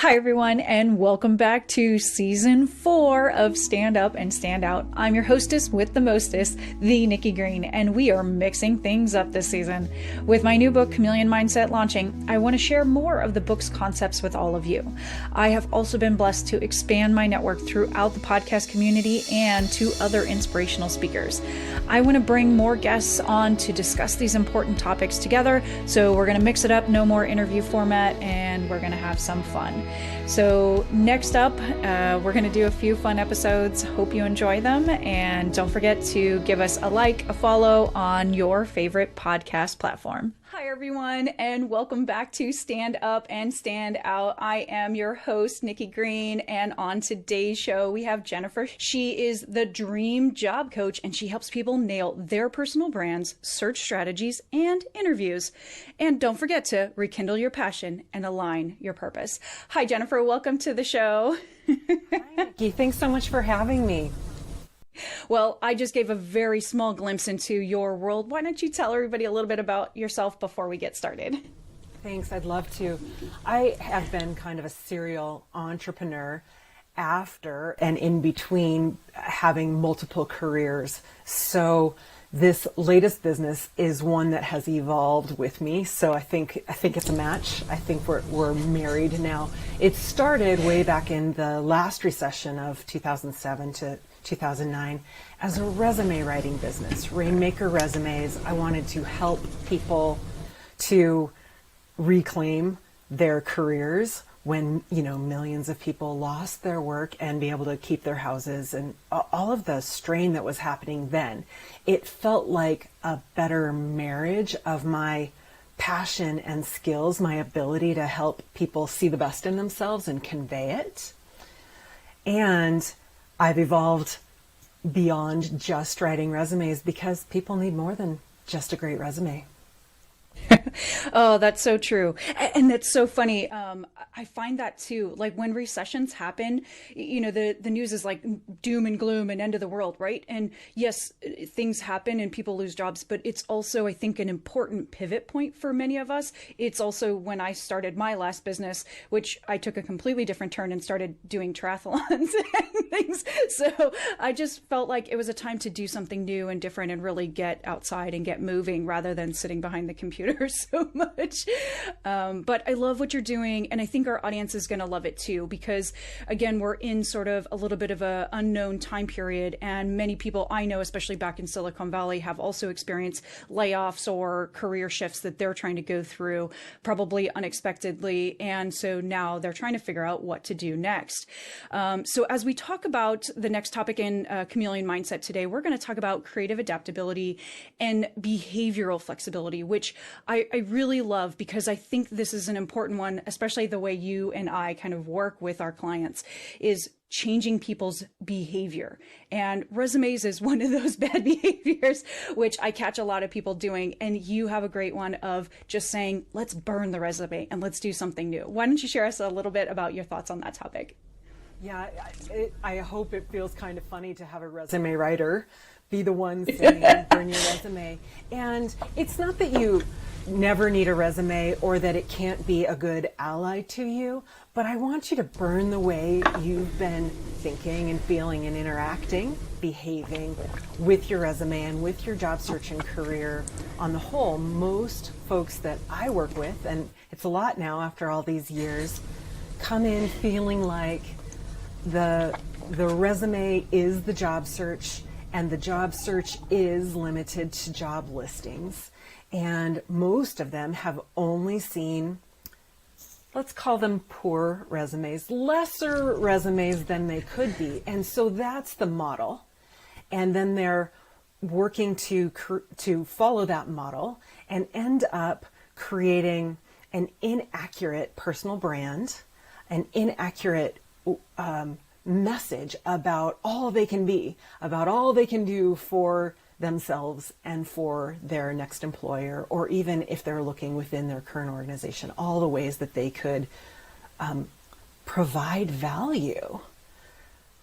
Hi, everyone, and welcome back to season 4 of Stand Up and Stand Out. I'm your hostess with the mostest, the Nikki Green, and we are mixing things up this season. With my new book, Chameleon Mindset, launching, I want to share more of the book's concepts with all of you. I have also been blessed to expand my network throughout the podcast community and to other inspirational speakers. I want to bring more guests on to discuss these important topics together, so we're going to mix it up, no more interview format, and we're going to have some fun. So next up, we're going to do a few fun episodes. Hope you enjoy them. And don't forget to give us a like, a follow on your favorite podcast platform. Hi, everyone, and welcome back to Stand Up and Stand Out. I am your host, Nikki Green, and on today's show, we have Jennifer. She is the dream job coach, and she helps people nail their personal brands, search strategies, and interviews. And don't forget to rekindle your passion and align your purpose. Hi, Jennifer. Welcome to the show. Hi, Nikki. Thanks so much for having me. Well, I just gave a very small glimpse into your world. Why don't you tell everybody a little bit about yourself before we get started? Thanks, I'd love to. I have been kind of a serial entrepreneur after and in between having multiple careers. So this latest business is one that has evolved with me. So I think it's a match. I think we're married now. It started way back in the last recession of 2007 to 2009 as a resume writing business, Rainmaker resumes. I wanted to help people to reclaim their careers when, millions of people lost their work and be able to keep their houses and all of the strain that was happening then. It felt like a better marriage of my passion and skills, my ability to help people see the best in themselves and convey it. And I've evolved beyond just writing resumes because people need more than just a great resume. Oh, that's so true. And that's so funny. I find that too, like when recessions happen, the news is like doom and gloom and end of the world, right? And yes, things happen and people lose jobs, but it's also, I think, an important pivot point for many of us. It's also when I started my last business, which I took a completely different turn and started doing triathlons and things. So I just felt like it was a time to do something new and different and really get outside and get moving rather than sitting behind the computer so much. But I love what you're doing. And I think our audience is going to love it too, because again, we're in sort of a little bit of a unknown time period. And many people I know, especially back in Silicon Valley, have also experienced layoffs or career shifts that they're trying to go through probably unexpectedly. And so now they're trying to figure out what to do next. So as we talk about the next topic in Chameleon Mindset today, we're going to talk about creative adaptability and behavioral flexibility, which I really love because I think this is an important one, especially the way you and I kind of work with our clients, is changing people's behavior. And resumes is one of those bad behaviors, which I catch a lot of people doing. And you have a great one of just saying, let's burn the resume and let's do something new. Why don't you share us a little bit about your thoughts on that topic? Yeah, I hope it feels kind of funny to have a resume writer be the one saying, burn your resume. And it's not that you never need a resume or that it can't be a good ally to you, but I want you to burn the way you've been thinking and feeling and interacting, behaving with your resume and with your job search and career on the whole. Most folks that I work with, and it's a lot now after all these years, come in feeling like the resume is the job search and the job search is limited to job listings. And most of them have only seen, let's call them poor resumes, lesser resumes than they could be. And so that's the model. And then they're working to follow that model and end up creating an inaccurate personal brand, an inaccurate message about all they can be, about all they can do for themselves and for their next employer, or even if they're looking within their current organization, all the ways that they could provide value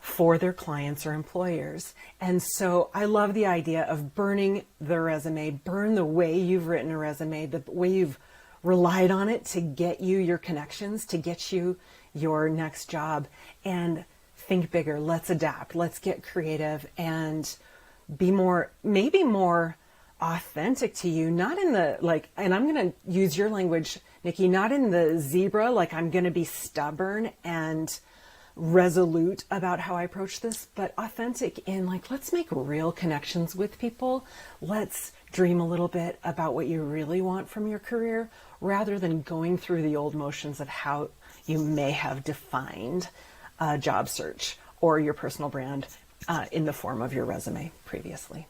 for their clients or employers. And so I love the idea of burning the resume, burn the way you've written a resume, the way you've relied on it to get you your connections, to get you your next job, and think bigger. Let's adapt. Let's get creative and be more, maybe more authentic to you, not in the like, and I'm going to use your language, Nikki, not in the zebra, like I'm going to be stubborn and resolute about how I approach this, but authentic in like, let's make real connections with people. Let's dream a little bit about what you really want from your career rather than going through the old motions of how you may have defined a job search or your personal brand in the form of your resume previously.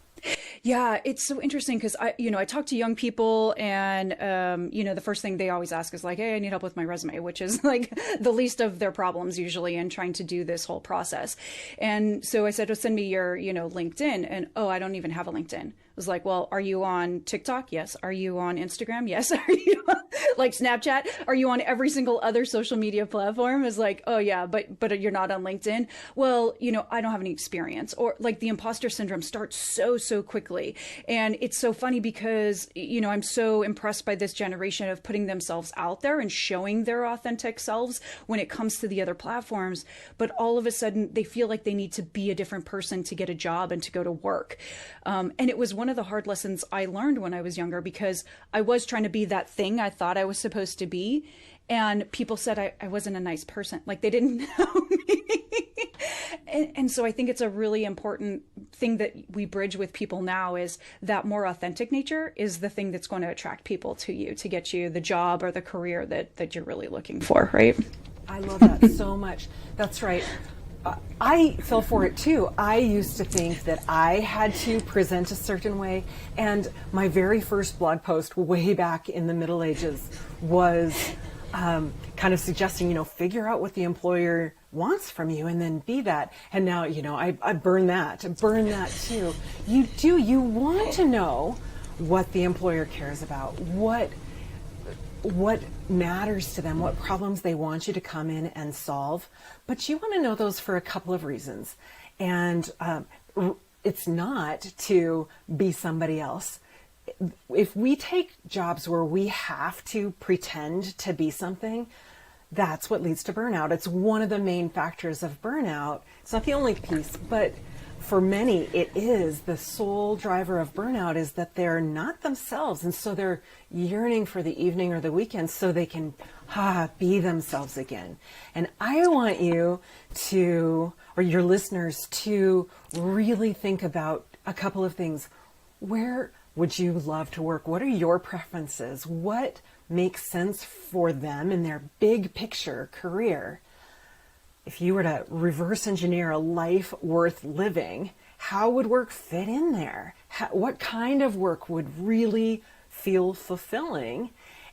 Yeah, it's so interesting because I talk to young people and, the first thing they always ask is like, hey, I need help with my resume, which is like the least of their problems usually in trying to do this whole process. And so I said, oh, send me your, LinkedIn. And, oh, I don't even have a LinkedIn. I was like, well, are you on TikTok? Yes. Are you on Instagram? Yes. Are you on, like Snapchat? Are you on every single other social media platform? Is like, oh yeah, but you're not on LinkedIn. Well, I don't have any experience, or like the imposter syndrome starts so quickly. And it's so funny because, I'm so impressed by this generation of putting themselves out there and showing their authentic selves when it comes to the other platforms. But all of a sudden they feel like they need to be a different person to get a job and to go to work. And it was one of the hard lessons I learned when I was younger because I was trying to be that thing I thought I was supposed to be. And people said I wasn't a nice person. Like they didn't know me. And so I think it's a really important thing that we bridge with people now is that more authentic nature is the thing that's going to attract people to you to get you the job or the career that you're really looking for, right? I love that so much. That's right. I fell for it too. I used to think that I had to present a certain way. And my very first blog post way back in the Middle Ages was kind of suggesting, figure out what the employer wants from you and then be that. And now, I burn that. I burn that too. You want to know what the employer cares about, what matters to them, what problems they want you to come in and solve. But you want to know those for a couple of reasons. And it's not to be somebody else. If we take jobs where we have to pretend to be something, that's what leads to burnout. It's one of the main factors of burnout. It's not the only piece, but for many, it is the sole driver of burnout is that they're not themselves. And so they're yearning for the evening or the weekend so they can be themselves again. And I want you to, or your listeners to really think about a couple of things. Where would you love to work? What are your preferences? What makes sense for them in their big picture career? If you were to reverse engineer a life worth living, how would work fit in there? What kind of work would really feel fulfilling?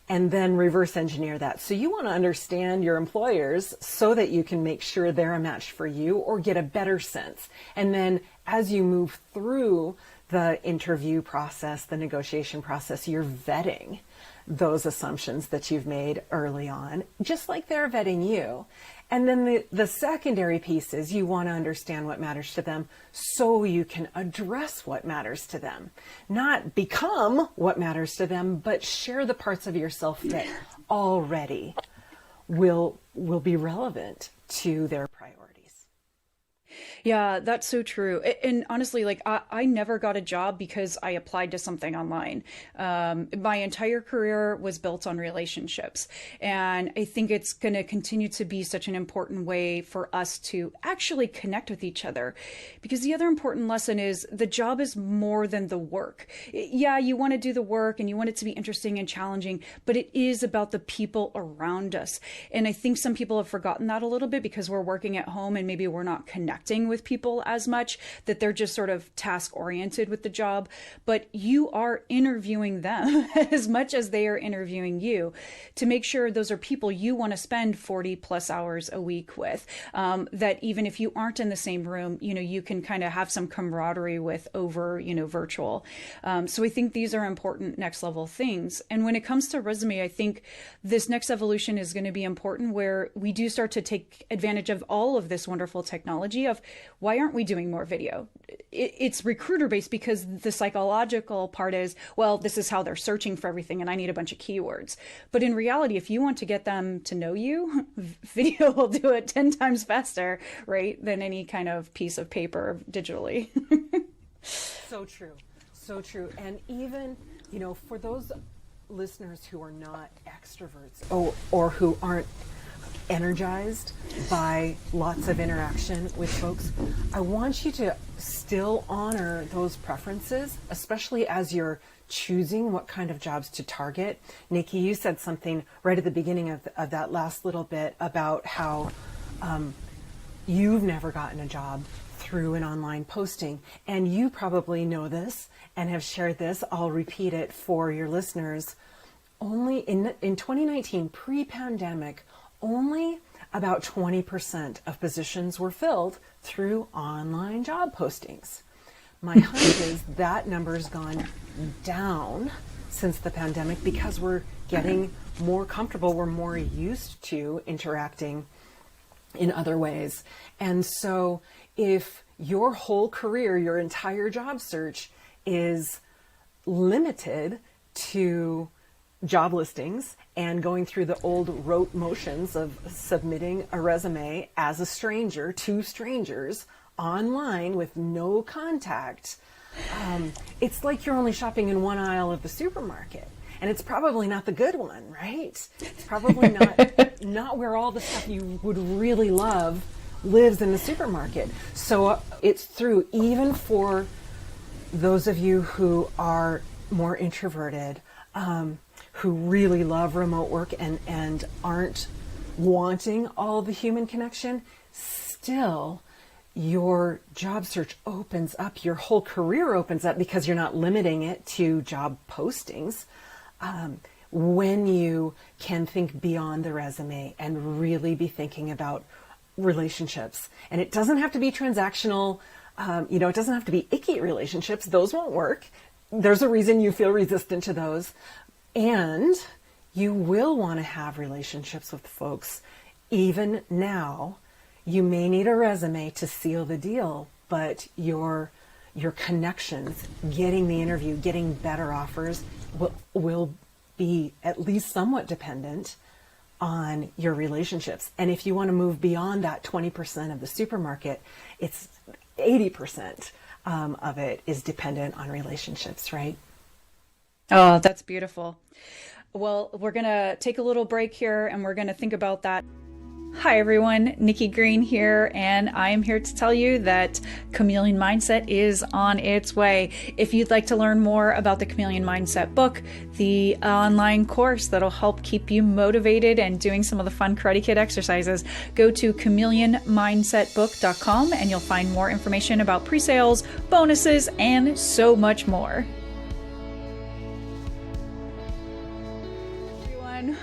And then reverse engineer that. So you want to understand your employers so that you can make sure they're a match for you or get a better sense. And then as you move through the interview process, the negotiation process, you're vetting those assumptions that you've made early on, just like they're vetting you. And then the secondary piece is you want to understand what matters to them so you can address what matters to them. Not become what matters to them, but share the parts of yourself that already will be relevant to their priorities. Yeah, that's so true. And honestly, like I never got a job because I applied to something online. My entire career was built on relationships. And I think it's going to continue to be such an important way for us to actually connect with each other. Because the other important lesson is the job is more than the work. Yeah, you want to do the work and you want it to be interesting and challenging, but it is about the people around us. And I think some people have forgotten that a little bit because we're working at home and maybe we're not connecting with people as much, that they're just sort of task oriented with the job, but you are interviewing them as much as they are interviewing you to make sure those are people you want to spend 40 plus hours a week with, that even if you aren't in the same room, you can kind of have some camaraderie with over, virtual. So I think these are important next level things. And when it comes to resume, I think this next evolution is going to be important where we do start to take advantage of all of this wonderful technology. of why aren't we doing more video? It's recruiter based because the psychological part is, well, this is how they're searching for everything and I need a bunch of keywords. But in reality, if you want to get them to know you, video will do it 10 times faster, right, than any kind of piece of paper digitally. So true. So true. And even, for those listeners who are not extroverts or who aren't energized by lots of interaction with folks, I want you to still honor those preferences, especially as you're choosing what kind of jobs to target. Nikki, you said something right at the beginning of that last little bit about how you've never gotten a job through an online posting. And you probably know this and have shared this. I'll repeat it for your listeners. Only in 2019, pre-pandemic, only about 20% of positions were filled through online job postings. My hunch is that number's gone down since the pandemic because we're getting more comfortable. We're more used to interacting in other ways. And so if your whole career, your entire job search is limited to job listings and going through the old rote motions of submitting a resume as a stranger to strangers online with no contact, it's like you're only shopping in one aisle of the supermarket. And it's probably not the good one, right? It's probably not where all the stuff you would really love lives in the supermarket. So it's through, even for those of you who are more introverted, who really love remote work and aren't wanting all the human connection, still your job search opens up, your whole career opens up because you're not limiting it to job postings. When you can think beyond the resume and really be thinking about relationships. And it doesn't have to be transactional, it doesn't have to be icky relationships. Those won't work. There's a reason you feel resistant to those. And you will want to have relationships with folks. Even now, you may need a resume to seal the deal, but your connections, getting the interview, getting better offers will be at least somewhat dependent on your relationships. And if you want to move beyond that 20% of the supermarket, it's 80% of it is dependent on relationships, right? Oh, that's beautiful. Well, we're going to take a little break here and we're going to think about that. Hi, everyone. Nikki Green here, and I am here to tell you that Chameleon Mindset is on its way. If you'd like to learn more about the Chameleon Mindset book, the online course that'll help keep you motivated and doing some of the fun Karate Kid exercises, go to chameleonmindsetbook.com and you'll find more information about pre-sales, bonuses, and so much more.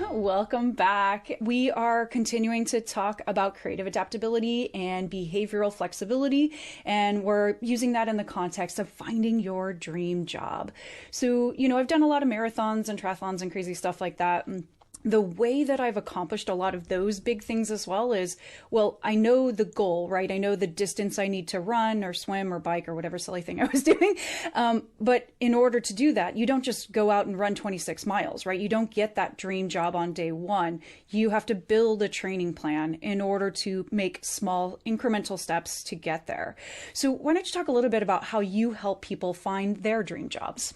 Welcome back. We are continuing to talk about creative adaptability and behavioral flexibility, and we're using that in the context of finding your dream job. So, I've done a lot of marathons and triathlons and crazy stuff like that. The way that I've accomplished a lot of those big things as well is, well, I know the goal, right? I know the distance I need to run or swim or bike or whatever silly thing I was doing. But in order to do that, you don't just go out and run 26 miles, right? You don't get that dream job on day one. You have to build a training plan in order to make small incremental steps to get there. So why don't you talk a little bit about how you help people find their dream jobs?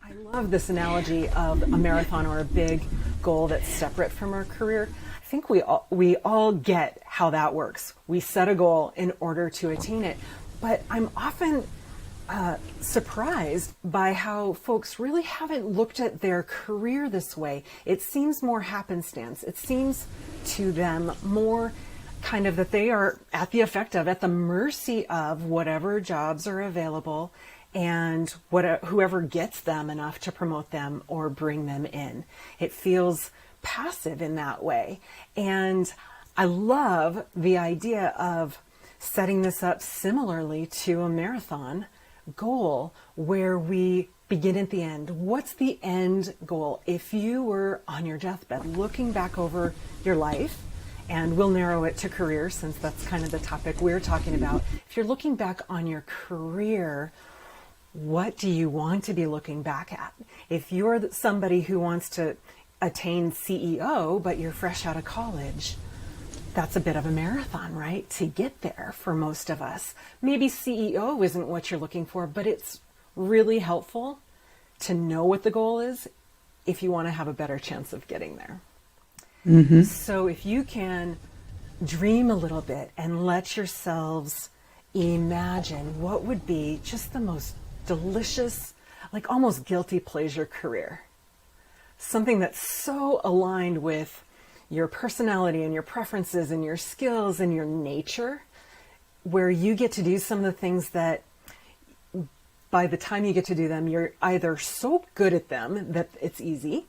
I love this analogy of a marathon or a big goal that's separate from our career. I think we all get how that works. We set a goal in order to attain it. But I'm often surprised by how folks really haven't looked at their career this way. It seems more happenstance. It seems to them more kind of that they are at the mercy of whatever jobs are available and whoever gets them enough to promote them or bring them in. It feels passive in that way. And I love the idea of setting this up similarly to a marathon goal where we begin at the end. What's the end goal? If you were on your deathbed looking back over your life and we'll narrow it to career since that's kind of the topic we're talking about. If you're looking back on your career, what do you want to be looking back at? If you're somebody who wants to attain CEO, but you're fresh out of college, that's a bit of a marathon, right? To get there for most of us. Maybe CEO isn't what you're looking for, but it's really helpful to know what the goal is if you want to have a better chance of getting there. Mm-hmm. So if you can dream a little bit and let yourselves imagine what would be just the most delicious, like almost guilty pleasure career. Something that's so aligned with your personality and your preferences and your skills and your nature, where you get to do some of the things that by the time you get to do them, you're either so good at them that it's easy,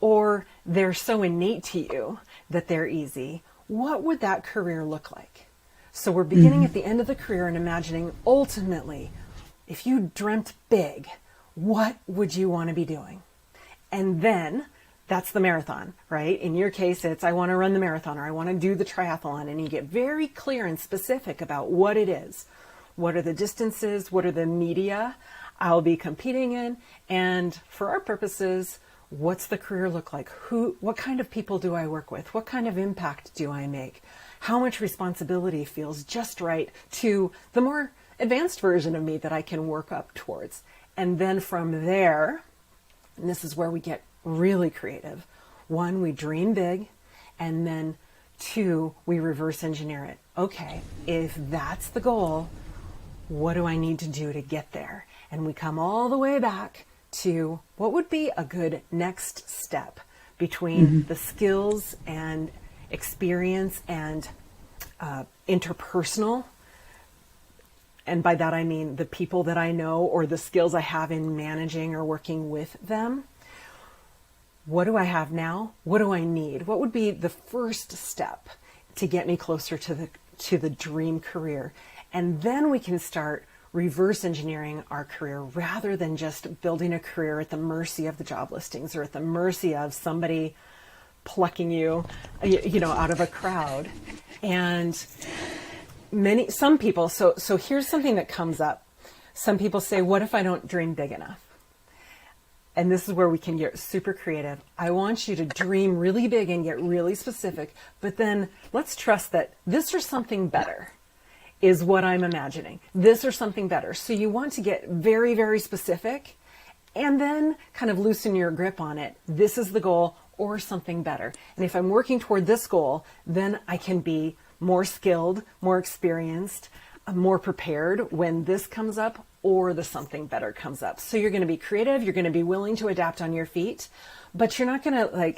or they're so innate to you that they're easy. What would that career look like? So we're beginning at the end of the career and imagining ultimately, if you dreamt big, what would you want to be doing? And then that's the marathon, right? In your case, it's I want to run the marathon or I want to do the triathlon. And you get very clear and specific about what it is. What are the distances? What are the media I'll be competing in? And for our purposes, what's the career look like? What kind of people do I work with? What kind of impact do I make? How much responsibility feels just right to the more advanced version of me that I can work up towards? And then from there, and this is where we get really creative. 1, we dream big, and then 2, we reverse engineer it. Okay, if that's the goal, what do I need to do to get there? And we come all the way back to what would be a good next step between the skills and experience and interpersonal. And by that I mean the people that I know or the skills I have in managing or working with them. What do I have now? What do I need? What would be the first step to get me closer to the dream career? And then we can start reverse engineering our career rather than just building a career at the mercy of the job listings or at the mercy of somebody plucking you, out of a crowd. And some people, so here's something that comes up. Some people say, what if I don't dream big enough? And this is where we can get super creative. I want you to dream really big and get really specific, but then let's trust that this or something better is what I'm imagining. This or something better. So you want to get very, very specific and then kind of loosen your grip on it. This is the goal or something better. And if I'm working toward this goal, then I can be more skilled, more experienced, more prepared when this comes up or the something better comes up. So you're going to be creative. You're going to be willing to adapt on your feet, but you're not going to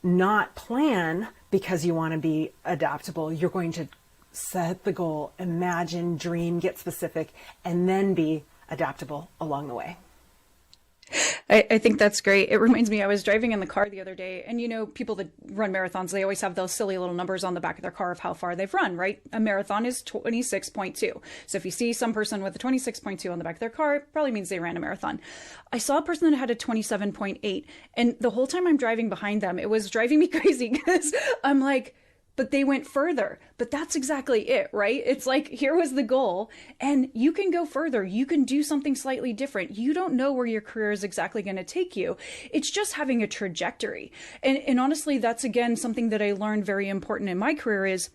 not plan because you want to be adaptable. You're going to set the goal, imagine, dream, get specific, and then be adaptable along the way. I think that's great. It reminds me, I was driving in the car the other day, and people that run marathons, they always have those silly little numbers on the back of their car of how far they've run, right? A marathon is 26.2. So if you see some person with a 26.2 on the back of their car, it probably means they ran a marathon. I saw a person that had a 27.8, and the whole time I'm driving behind them, it was driving me crazy because I'm like, but they went further. But that's exactly it, right? It's like, here was the goal and you can go further. You can do something slightly different. You don't know where your career is exactly going to take you. It's just having a trajectory. And honestly, that's again, something that I learned very important in my career is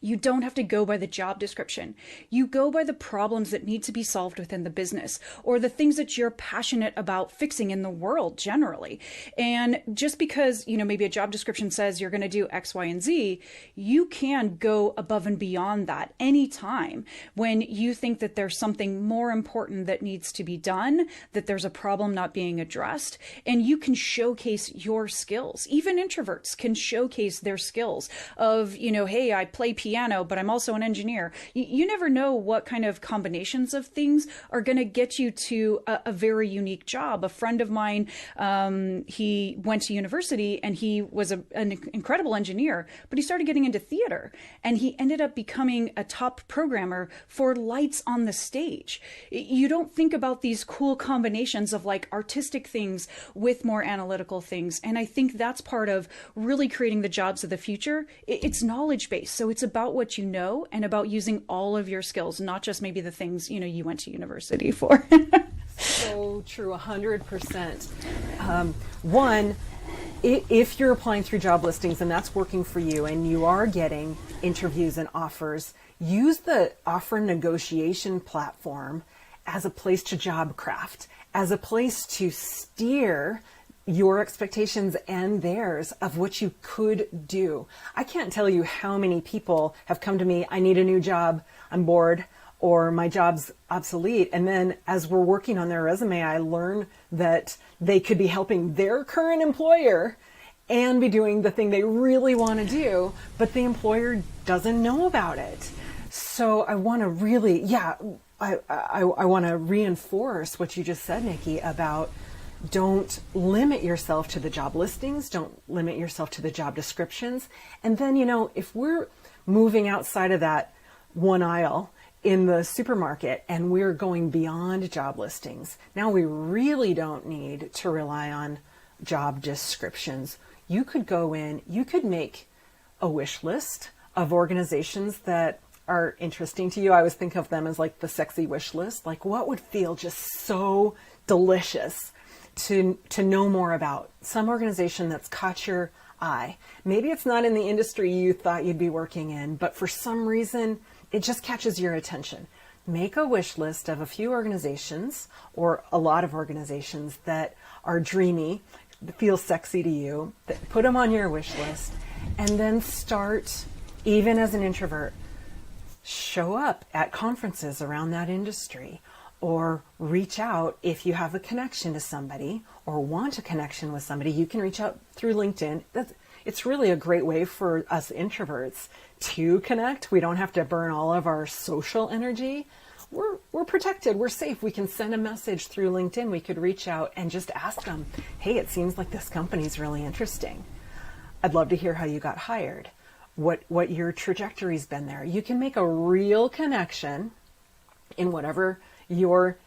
you don't have to go by the job description. You go by the problems that need to be solved within the business or the things that you're passionate about fixing in the world generally. And just because, maybe a job description says you're going to do X, Y, and Z, you can go above and beyond that anytime when you think that there's something more important that needs to be done, that there's a problem not being addressed, and you can showcase your skills. Even introverts can showcase their skills of, hey, I play piano piano, but I'm also an engineer. You never know what kind of combinations of things are going to get you to a very unique job. A friend of mine, he went to university and he was an incredible engineer, but he started getting into theater and he ended up becoming a top programmer for lights on the stage. You don't think about these cool combinations of like artistic things with more analytical things. And I think that's part of really creating the jobs of the future. It's knowledge based. So it's about what you know and about using all of your skills, not just maybe the things, you went to university for. So true, 100%. One, if you're applying through job listings and that's working for you and you are getting interviews and offers, use the offer negotiation platform as a place to job craft, as a place to steer your expectations and theirs of what you could do. I can't tell you how many people have come to me, I need a new job, I'm bored, or my job's obsolete. And then as we're working on their resume, I learn that they could be helping their current employer and be doing the thing they really want to do, but the employer doesn't know about it. So I want to really, I want to reinforce what you just said, Nikki, about don't limit yourself to the job listings. Don't limit yourself to the job descriptions. And then, if we're moving outside of that one aisle in the supermarket and we're going beyond job listings, now we really don't need to rely on job descriptions. You could go in, you could make a wish list of organizations that are interesting to you. I always think of them as like the sexy wish list. Like what would feel just so delicious to know more about? Some organization that's caught your eye. Maybe it's not in the industry you thought you'd be working in, but for some reason it just catches your attention. Make a wish list of a few organizations or a lot of organizations that are dreamy, that feel sexy to you, that put them on your wish list, and then start, even as an introvert, show up at conferences around that industry, or reach out if you have a connection to somebody or want a connection with somebody. You can reach out through LinkedIn. It's really a great way for us introverts to connect. We don't have to burn all of our social energy. We're protected. We're safe. We can send a message through LinkedIn. We could reach out and just ask them, hey, it seems like this company's really interesting. I'd love to hear how you got hired, what your trajectory's been there. You can make a real connection in whatever your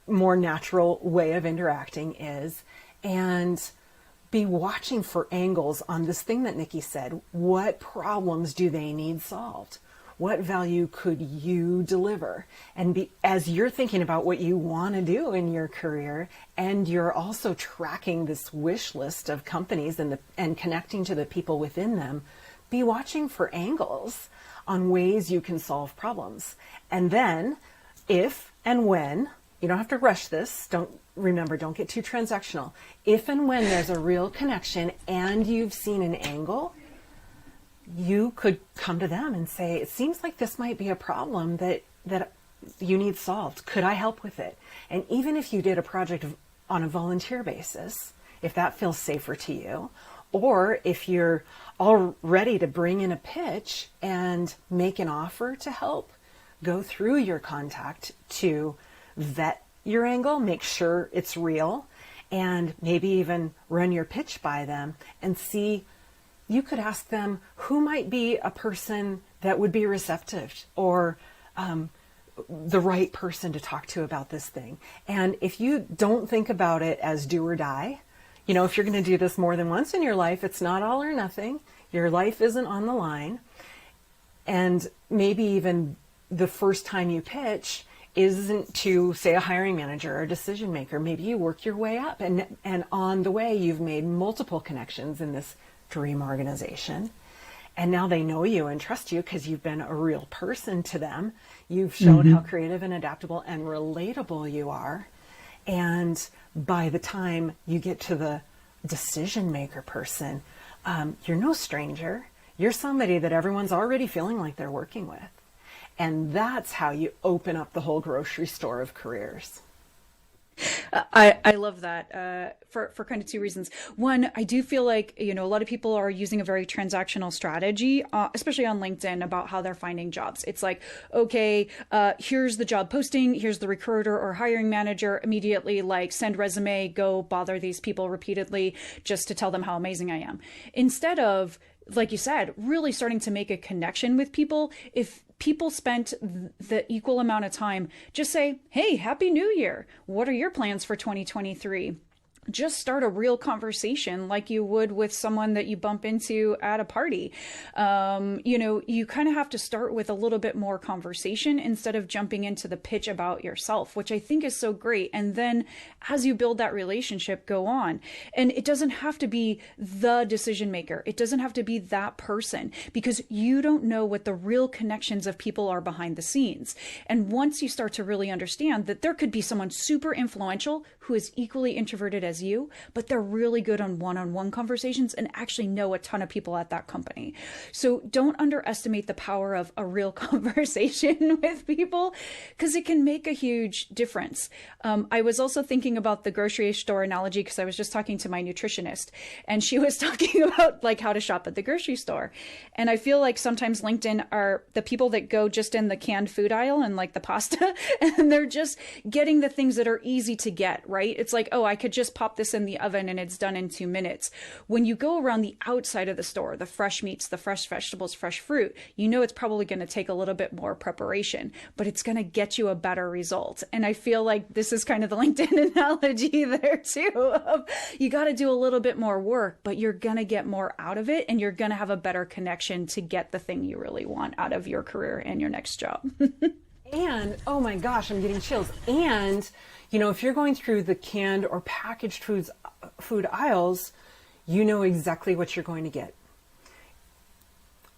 more natural way of interacting is, and be watching for angles on this thing that Nikki said. What problems do they need solved? What value could you deliver? And as you're thinking about what you want to do in your career, and you're also tracking this wish list of companies and connecting to the people within them, be watching for angles on ways you can solve problems. And then if and when, you don't have to rush this, don't get too transactional. If and when there's a real connection and you've seen an angle, you could come to them and say, it seems like this might be a problem that you need solved. Could I help with it? And even if you did a project on a volunteer basis, if that feels safer to you, or if you're all ready to bring in a pitch and make an offer to help, go through your contact to vet your angle, make sure it's real, and maybe even run your pitch by them and see. You could ask them who might be a person that would be receptive, or the right person to talk to about this thing. And if you don't think about it as do or die, if you're going to do this more than once in your life, it's not all or nothing. Your life isn't on the line. And maybe even the first time you pitch isn't to, say, a hiring manager or a decision maker. Maybe you work your way up, and on the way you've made multiple connections in this dream organization. And now they know you and trust you because you've been a real person to them. You've shown how creative and adaptable and relatable you are. And by the time you get to the decision maker person, you're no stranger. You're somebody that everyone's already feeling like they're working with. And that's how you open up the whole grocery store of careers. I love that for kind of two reasons. One, I do feel like, a lot of people are using a very transactional strategy, especially on LinkedIn, about how they're finding jobs. It's like, okay, here's the job posting, here's the recruiter or hiring manager, immediately like send resume, go bother these people repeatedly just to tell them how amazing I am. Instead of, like you said, really starting to make a connection with people. If people spent the equal amount of time, just say, hey, Happy New Year. What are your plans for 2023? Just start a real conversation like you would with someone that you bump into at a party. You kind of have to start with a little bit more conversation instead of jumping into the pitch about yourself, which I think is so great. And then as you build that relationship, go on. And it doesn't have to be the decision maker. It doesn't have to be that person, because you don't know what the real connections of people are behind the scenes. And once you start to really understand that there could be someone super influential who is equally introverted as you, but they're really good on one-on-one conversations and actually know a ton of people at that company. So don't underestimate the power of a real conversation with people, because it can make a huge difference. I was also thinking about the grocery store analogy, because I was just talking to my nutritionist and she was talking about like how to shop at the grocery store. And I feel like sometimes LinkedIn are the people that go just in the canned food aisle and like the pasta, and they're just getting the things that are easy to get, right? It's like, oh, I could just pop this in the oven and it's done in 2 minutes. When you go around the outside of the store, the fresh meats, the fresh vegetables, fresh fruit, it's probably going to take a little bit more preparation, but it's going to get you a better result. And I feel like this is kind of the LinkedIn analogy there too. You got to do a little bit more work, but you're going to get more out of it, and you're going to have a better connection to get the thing you really want out of your career and your next job. And, oh my gosh, I'm getting chills. And, if you're going through the canned or packaged food aisles, you know exactly what you're going to get.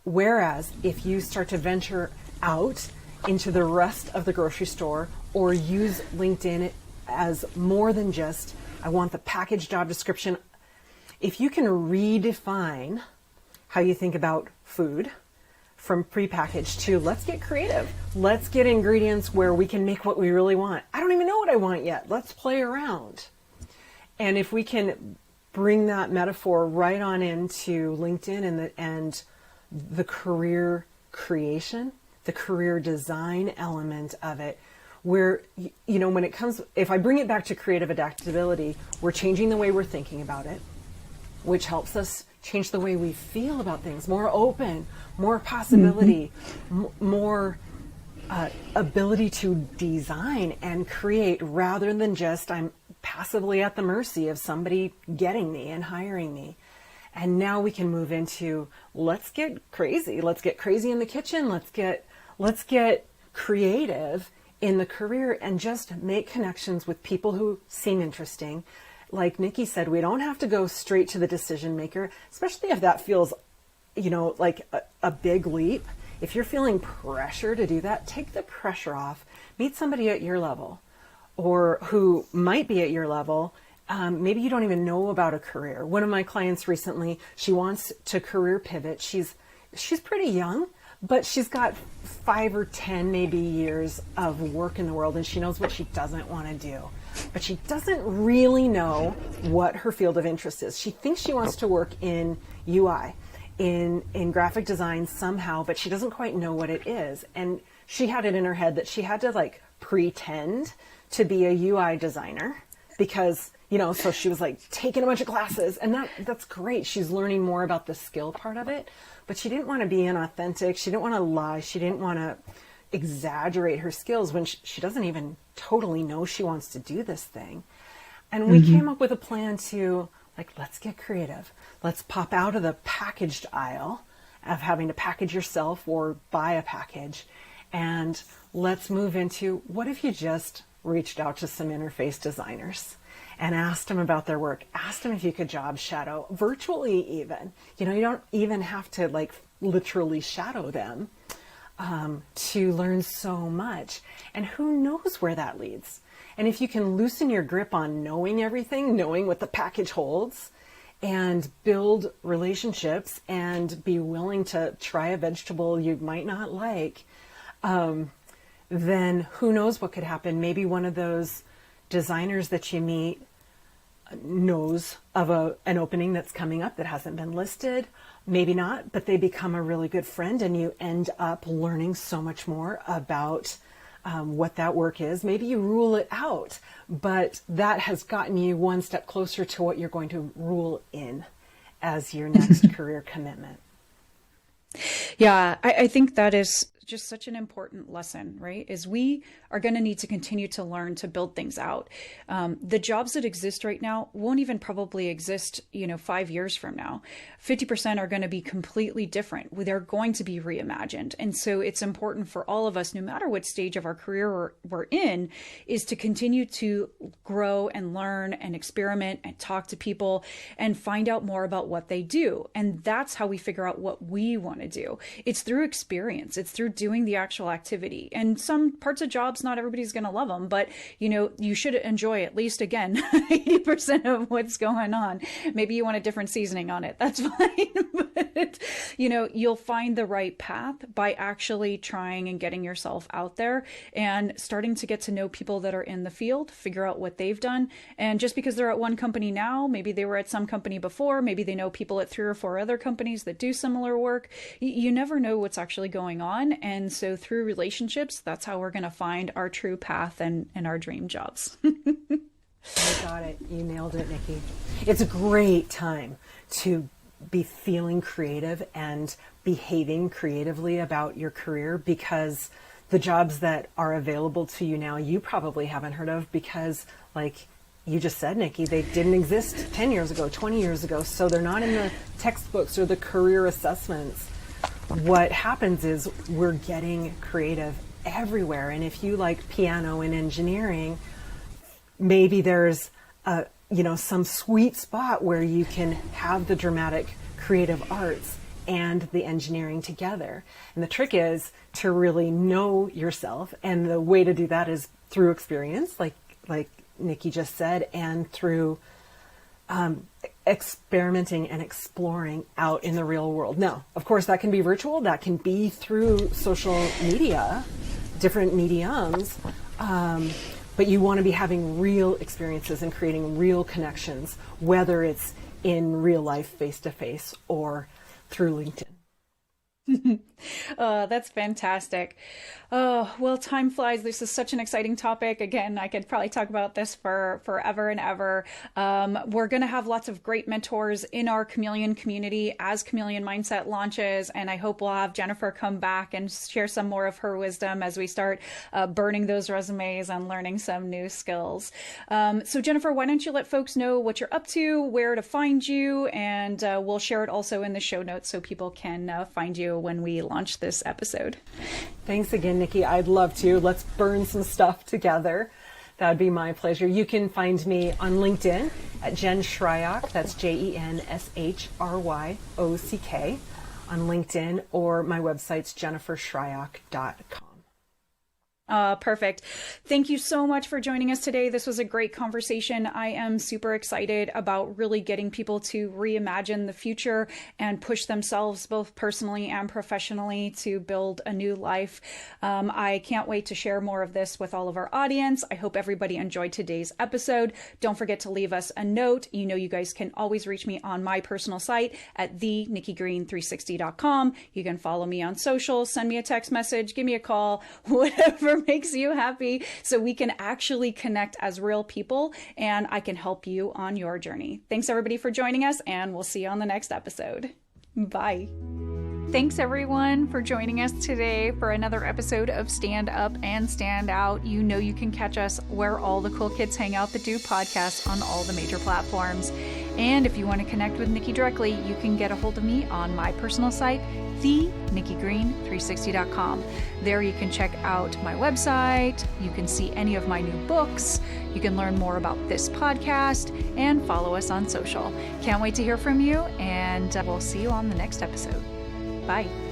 Whereas if you start to venture out into the rest of the grocery store, or use LinkedIn as more than just, I want the packaged job description. If you can redefine how you think about food, from prepackaged to let's get creative. Let's get ingredients where we can make what we really want. I don't even know what I want yet. Let's play around. And if we can bring that metaphor right on into LinkedIn and the career creation, the career design element of it, where, when it comes, if I bring it back to creative adaptability, we're changing the way we're thinking about it, which helps us change the way we feel about things, more open, more possibility, more ability to design and create, rather than just I'm passively at the mercy of somebody getting me and hiring me. And now we can move into, let's get crazy. Let's get crazy in the kitchen. Let's get creative in the career and just make connections with people who seem interesting. Like Nikki said, we don't have to go straight to the decision maker, especially if that feels, like a big leap. If you're feeling pressure to do that, take the pressure off. Meet somebody at your level, or who might be at your level. Maybe you don't even know about a career. One of my clients recently, she wants to career pivot. She's pretty young, but she's got 5 or 10 maybe years of work in the world, and she knows what she doesn't want to do. But she doesn't really know what her field of interest is. She thinks she wants to work in UI, in graphic design somehow, but she doesn't quite know what it is. And she had it in her head that she had to like pretend to be a UI designer because, so she was like taking a bunch of classes, and that's great. She's learning more about the skill part of it, but she didn't want to be inauthentic. She didn't want to lie. She didn't want to exaggerate her skills when she doesn't even totally know she wants to do this thing. And we came up with a plan to let's get creative. Let's pop out of the packaged aisle of having to package yourself or buy a package, and let's move into, what if you just reached out to some interface designers and asked them about their work, asked them if you could job shadow virtually even. You don't even have to literally shadow them to learn so much. And who knows where that leads? And if you can loosen your grip on knowing everything, knowing what the package holds, and build relationships and be willing to try a vegetable you might not like, then who knows what could happen? Maybe one of those designers that you meet knows of an opening that's coming up that hasn't been listed, maybe not, but they become a really good friend, and you end up learning so much more about what that work is. Maybe you rule it out, but that has gotten you one step closer to what you're going to rule in as your next career commitment. Yeah, I think that is just such an important lesson, right? Is we are going to need to continue to learn to build things out. The jobs that exist right now won't even probably exist, 5 years from now. 50% are going to be completely different. They're going to be reimagined. And so it's important for all of us, no matter what stage of our career we're in, is to continue to grow and learn and experiment and talk to people and find out more about what they do. And that's how we figure out what we want to do. It's through experience. It's through doing the actual activity. And some parts of jobs, not everybody's going to love them, but you should enjoy at least, again, 80% of what's going on. Maybe you want a different seasoning on it. That's fine. But, you'll find the right path by actually trying and getting yourself out there and starting to get to know people that are in the field, figure out what they've done. And just because they're at one company now, maybe they were at some company before, maybe they know people at 3 or 4 other companies that do similar work. You never know what's actually going on. And so through relationships, that's how we're going to find our true path and our dream jobs. I got it. You nailed it, Nikki. It's a great time to be feeling creative and behaving creatively about your career, because the jobs that are available to you now, you probably haven't heard of because, like you just said, Nikki, they didn't exist 10 years ago, 20 years ago. So they're not in the textbooks or the career assessments. What happens is we're getting creative everywhere. And if you like piano and engineering, maybe there's some sweet spot where you can have the dramatic creative arts and the engineering together. And the trick is to really know yourself. And the way to do that is through experience, like Nikki just said, and through experimenting and exploring out in the real world. Now, of course, that can be virtual, that can be through social media, different mediums, but you want to be having real experiences and creating real connections, whether it's in real life, face-to-face, or through LinkedIn. Oh, that's fantastic. Oh, well, time flies. This is such an exciting topic. Again, I could probably talk about this for forever and ever. We're going to have lots of great mentors in our Chameleon community as Chameleon Mindset launches. And I hope we'll have Jennifer come back and share some more of her wisdom as we start burning those resumes and learning some new skills. So Jennifer, why don't you let folks know what you're up to, where to find you, and we'll share it also in the show notes so people can find you when we launch this episode. Thanks again, Nikki. I'd love to. Let's burn some stuff together. That'd be my pleasure. You can find me on LinkedIn at Jen Shryock. That's JenShryOck on LinkedIn, or my website's jennifershryock.com. Perfect. Thank you so much for joining us today. This was a great conversation. I am super excited about really getting people to reimagine the future and push themselves both personally and professionally to build a new life. I can't wait to share more of this with all of our audience. I hope everybody enjoyed today's episode. Don't forget to leave us a note. You guys can always reach me on my personal site at thenikkigreen360.com. You can follow me on social, send me a text message, give me a call, whatever makes you happy, so we can actually connect as real people and I can help you on your journey. Thanks everybody for joining us, and we'll see you on the next episode. Bye. Thanks everyone for joining us today for another episode of Stand Up and Stand Out. You can catch us where all the cool kids hang out that do podcasts on all the major platforms. And if you want to connect with Nikki directly, you can get a hold of me on my personal site, thenikkigreen360.com. There you can check out my website, you can see any of my new books, you can learn more about this podcast, and follow us on social. Can't wait to hear from you, and we'll see you on the next episode. Bye.